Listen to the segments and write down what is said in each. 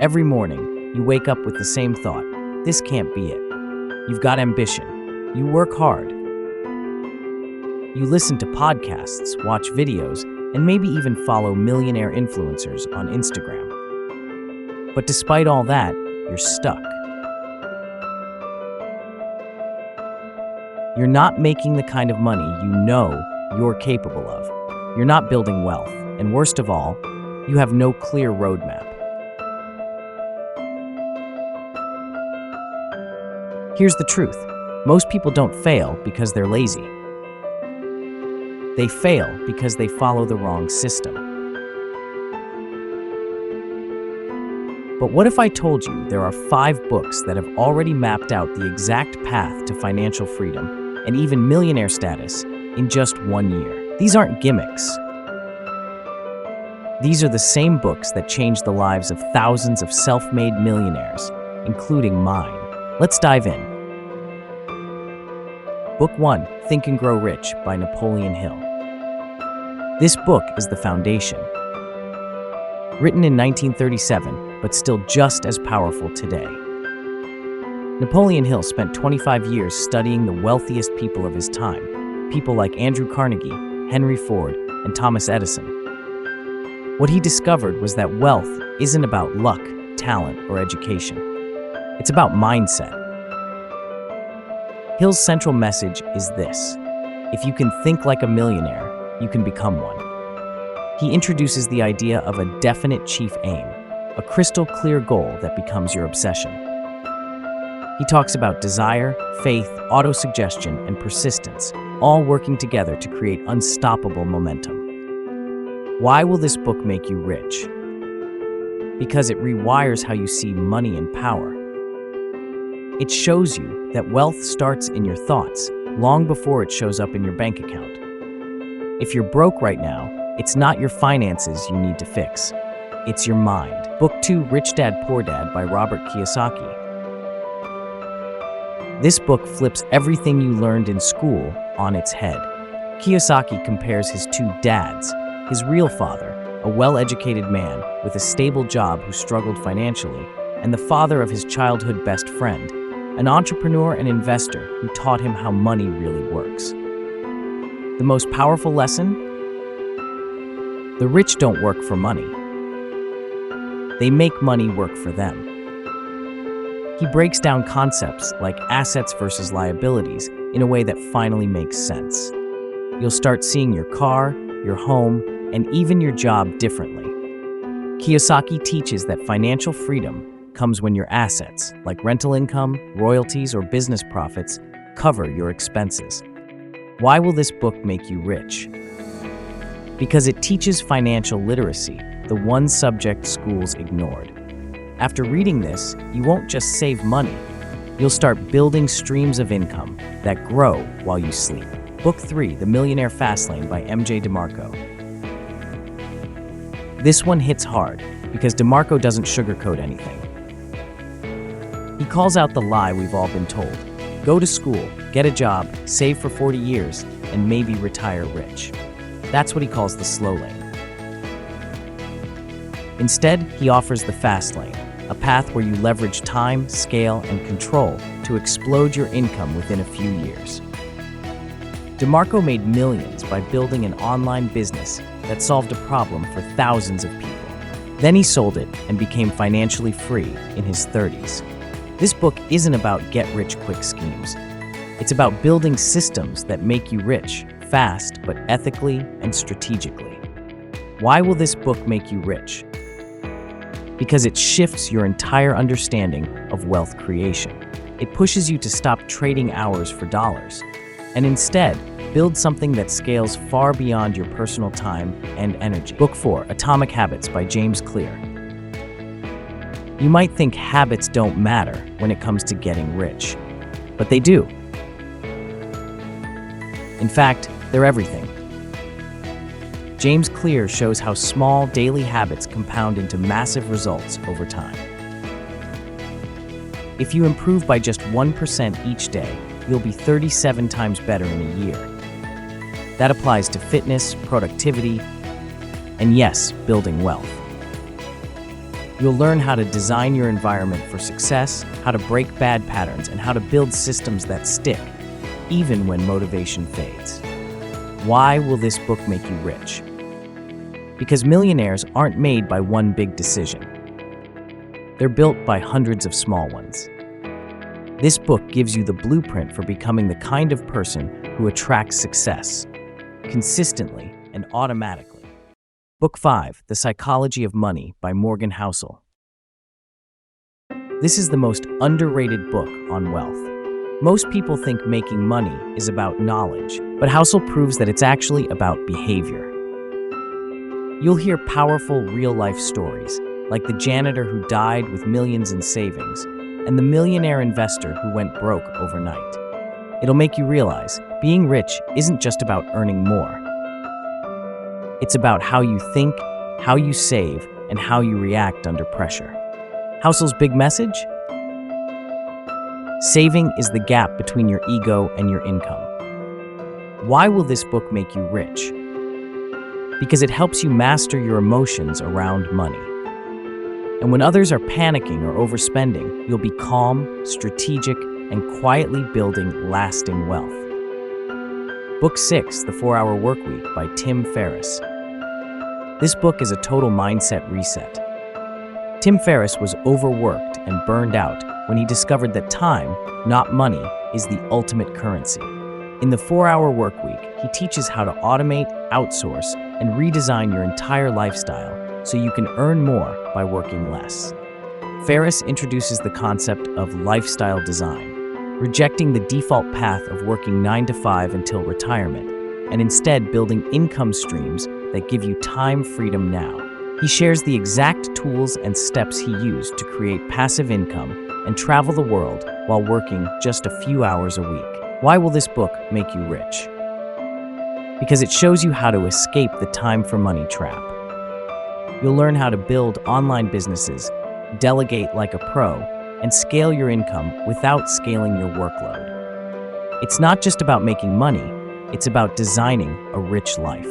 Every morning, you wake up with the same thought: this can't be it. You've got ambition. You work hard. You listen to podcasts, watch videos, and maybe even follow millionaire influencers on Instagram. But despite all that, you're stuck. You're not making the kind of money you know you're capable of. You're not building wealth. And worst of all, you have no clear roadmap. Here's the truth. Most people don't fail because they're lazy. They fail because they follow the wrong system. But what if I told you there are 5 books that have already mapped out the exact path to financial freedom and even millionaire status in just 1 year? These aren't gimmicks. These are the same books that changed the lives of thousands of self-made millionaires, including mine. Let's dive in. Book 1, Think and Grow Rich by Napoleon Hill. This book is the foundation. Written in 1937, but still just as powerful today. Napoleon Hill spent 25 years studying the wealthiest people of his time, people like Andrew Carnegie, Henry Ford, and Thomas Edison. What he discovered was that wealth isn't about luck, talent, or education. It's about mindset. Hill's central message is this: if you can think like a millionaire, you can become one. He introduces the idea of a definite chief aim, a crystal clear goal that becomes your obsession. He talks about desire, faith, autosuggestion, and persistence, all working together to create unstoppable momentum. Why will this book make you rich? Because it rewires how you see money and power. It shows you that wealth starts in your thoughts, long before it shows up in your bank account. If you're broke right now, it's not your finances you need to fix. It's your mind. Book 2, Rich Dad Poor Dad by Robert Kiyosaki. This book flips everything you learned in school on its head. Kiyosaki compares his 2 dads, his real father, a well-educated man with a stable job who struggled financially, and the father of his childhood best friend, an entrepreneur and investor who taught him how money really works. The most powerful lesson? The rich don't work for money. They make money work for them. He breaks down concepts like assets versus liabilities in a way that finally makes sense. You'll start seeing your car, your home, and even your job differently. Kiyosaki teaches that financial freedom comes when your assets, like rental income, royalties, or business profits, cover your expenses. Why will this book make you rich? Because it teaches financial literacy, the one subject schools ignored. After reading this, you won't just save money. You'll start building streams of income that grow while you sleep. Book 3, The Millionaire Fastlane by M.J. DeMarco. This one hits hard because DeMarco doesn't sugarcoat anything. He calls out the lie we've all been told. Go to school, get a job, save for 40 years, and maybe retire rich. That's what he calls the slow lane. Instead, he offers the fast lane, a path where you leverage time, scale, and control to explode your income within a few years. DeMarco made millions by building an online business that solved a problem for thousands of people. Then he sold it and became financially free in his 30s. This book isn't about get-rich-quick schemes. It's about building systems that make you rich, fast, but ethically and strategically. Why will this book make you rich? Because it shifts your entire understanding of wealth creation. It pushes you to stop trading hours for dollars, and instead, build something that scales far beyond your personal time and energy. Book 4, Atomic Habits by James Clear. You might think habits don't matter when it comes to getting rich, but they do. In fact, they're everything. James Clear shows how small daily habits compound into massive results over time. If you improve by just 1% each day, you'll be 37 times better in a year. That applies to fitness, productivity, and yes, building wealth. You'll learn how to design your environment for success, how to break bad patterns, and how to build systems that stick, even when motivation fades. Why will this book make you rich? Because millionaires aren't made by one big decision. They're built by hundreds of small ones. This book gives you the blueprint for becoming the kind of person who attracts success, consistently and automatically. Book 5, The Psychology of Money by Morgan Housel. This is the most underrated book on wealth. Most people think making money is about knowledge, but Housel proves that it's actually about behavior. You'll hear powerful real-life stories, like the janitor who died with millions in savings, and the millionaire investor who went broke overnight. It'll make you realize being rich isn't just about earning more. It's about how you think, how you save, and how you react under pressure. Housel's big message? Saving is the gap between your ego and your income. Why will this book make you rich? Because it helps you master your emotions around money. And when others are panicking or overspending, you'll be calm, strategic, and quietly building lasting wealth. Book 6, The 4-Hour Workweek by Tim Ferriss. This book is a total mindset reset. Tim Ferriss was overworked and burned out when he discovered that time, not money, is the ultimate currency. In The 4-Hour Workweek, he teaches how to automate, outsource, and redesign your entire lifestyle so you can earn more by working less. Ferriss introduces the concept of lifestyle design, rejecting the default path of working 9 to 5 until retirement, and instead building income streams that give you time freedom now. He shares the exact tools and steps he used to create passive income and travel the world while working just a few hours a week. Why will this book make you rich? Because it shows you how to escape the time for money trap. You'll learn how to build online businesses, delegate like a pro, and scale your income without scaling your workload. It's not just about making money, it's about designing a rich life.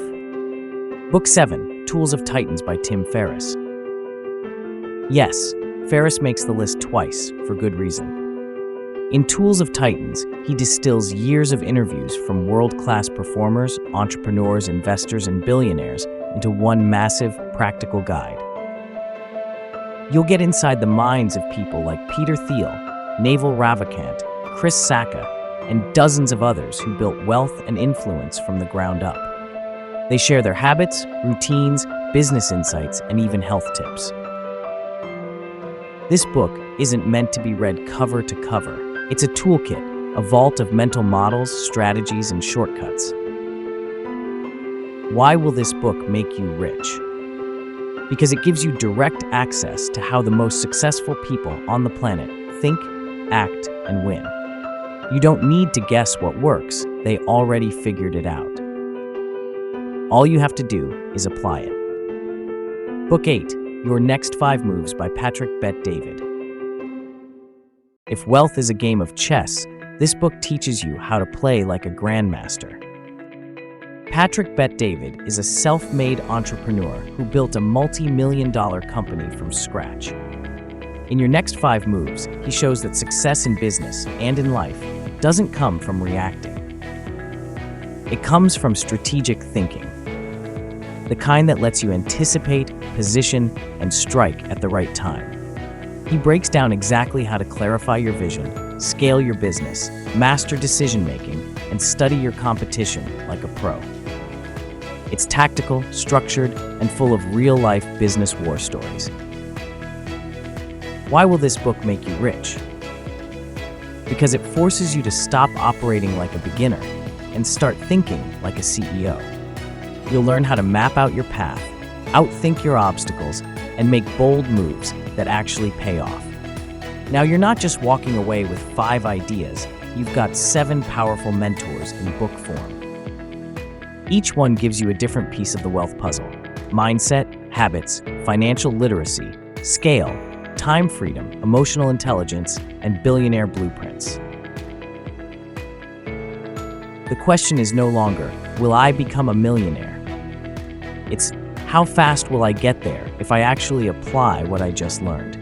Book 7, Tools of Titans by Tim Ferriss. Yes, Ferriss makes the list twice for good reason. In Tools of Titans, he distills years of interviews from world-class performers, entrepreneurs, investors, and billionaires into one massive, practical guide. You'll get inside the minds of people like Peter Thiel, Naval Ravikant, Chris Sacca, and dozens of others who built wealth and influence from the ground up. They share their habits, routines, business insights, and even health tips. This book isn't meant to be read cover to cover. It's a toolkit, a vault of mental models, strategies, and shortcuts. Why will this book make you rich? Because it gives you direct access to how the most successful people on the planet think, act, and win. You don't need to guess what works. They already figured it out. All you have to do is apply it. Book 8, Your Next 5 Moves by Patrick Bet-David. If wealth is a game of chess, this book teaches you how to play like a grandmaster. Patrick Bet-David is a self-made entrepreneur who built a multi-million-dollar company from scratch. In Your Next 5 Moves, he shows that success in business and in life doesn't come from reacting. It comes from strategic thinking, the kind that lets you anticipate, position, and strike at the right time. He breaks down exactly how to clarify your vision, scale your business, master decision-making, and study your competition like a pro. It's tactical, structured, and full of real-life business war stories. Why will this book make you rich? Because it forces you to stop operating like a beginner and start thinking like a CEO. You'll learn how to map out your path, outthink your obstacles, and make bold moves that actually pay off. Now, you're not just walking away with 5 ideas, you've got 7 powerful mentors in book form. Each one gives you a different piece of the wealth puzzle: mindset, habits, financial literacy, scale, time freedom, emotional intelligence, and billionaire blueprints. The question is no longer, will I become a millionaire? It's, How fast will I get there if I actually apply what I just learned?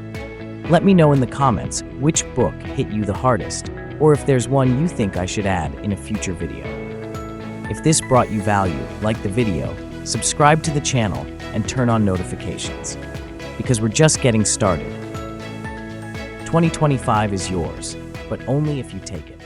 Let me know in the comments which book hit you the hardest, or if there's one you think I should add in a future video. If this brought you value, like the video, subscribe to the channel and turn on notifications, because we're just getting started. 2025 is yours, but only if you take it.